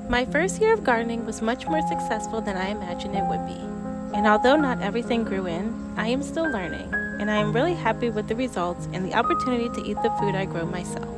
My first year of gardening was much more successful than I imagined it would be. And although not everything grew in, I am still learning, and I am really happy with the results and the opportunity to eat the food I grow myself.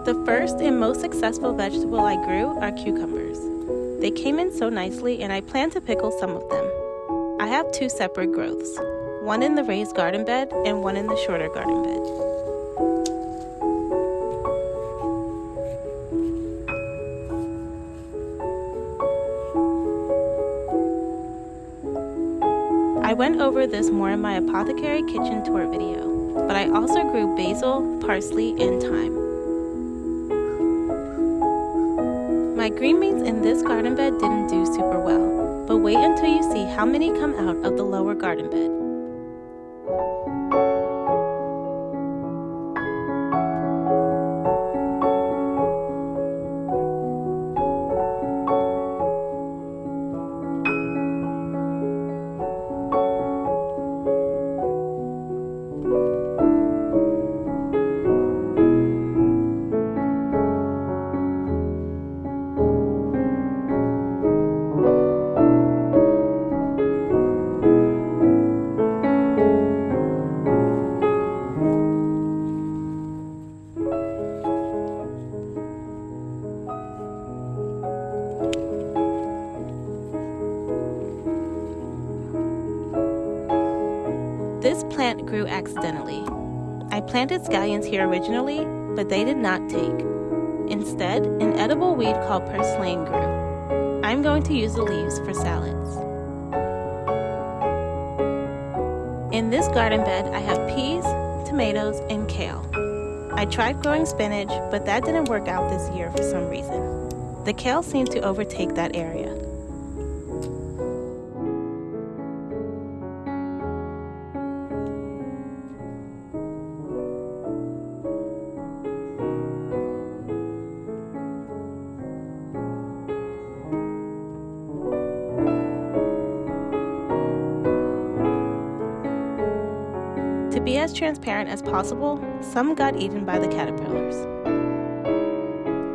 The first and most successful vegetable I grew are cucumbers. They came in so nicely and I plan to pickle some of them. I have two separate growths, one in the raised garden bed and one in the shorter garden bed. I went over this more in my apothecary kitchen tour video, but I also grew basil, parsley, and thyme. My green beans in this garden bed didn't do super well, but wait until you see how many come out of the lower garden bed. This plant grew accidentally. I planted scallions here originally, but they did not take. Instead, an edible weed called purslane grew. I'm going to use the leaves for salads. In this garden bed, I have peas, tomatoes, and kale. I tried growing spinach, but that didn't work out this year for some reason. The kale seemed to overtake that area. To be as transparent as possible, some got eaten by the caterpillars.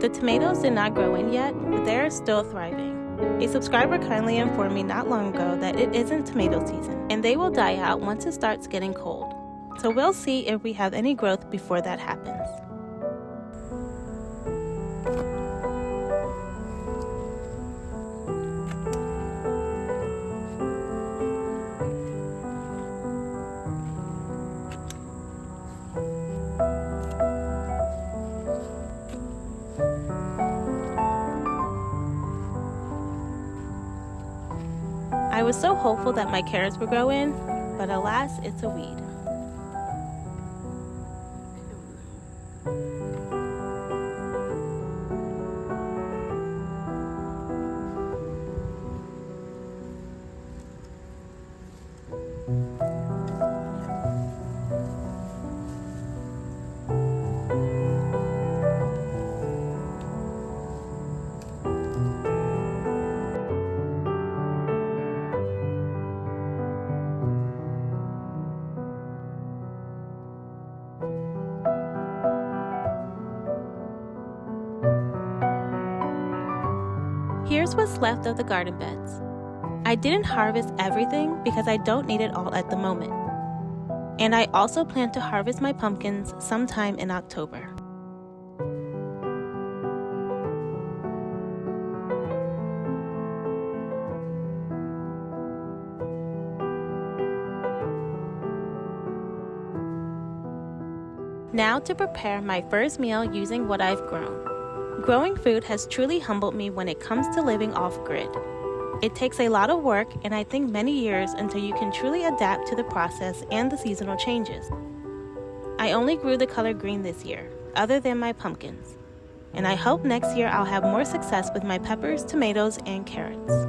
The tomatoes did not grow in yet, but they are still thriving. A subscriber kindly informed me not long ago that it isn't tomato season, and they will die out once it starts getting cold. So we'll see if we have any growth before that happens. I was so hopeful that my carrots would grow in, but alas, it's a weed. Here's what's left of the garden beds. I didn't harvest everything because I don't need it all at the moment. And I also plan to harvest my pumpkins sometime in October. Now to prepare my first meal using what I've grown. Growing food has truly humbled me when it comes to living off-grid. It takes a lot of work and I think many years until you can truly adapt to the process and the seasonal changes. I only grew the color green this year, other than my pumpkins. And I hope next year I'll have more success with my peppers, tomatoes, and carrots.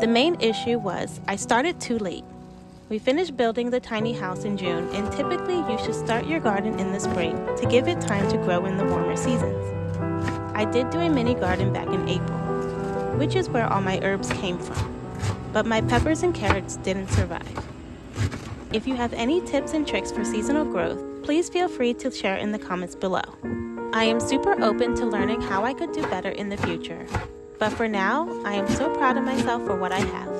The main issue was I started too late. We finished building the tiny house in June, and typically you should start your garden in the spring to give it time to grow in the warmer seasons. I did do a mini garden back in April, which is where all my herbs came from, but my peppers and carrots didn't survive. If you have any tips and tricks for seasonal growth, please feel free to share in the comments below. I am super open to learning how I could do better in the future. But for now, I am so proud of myself for what I have.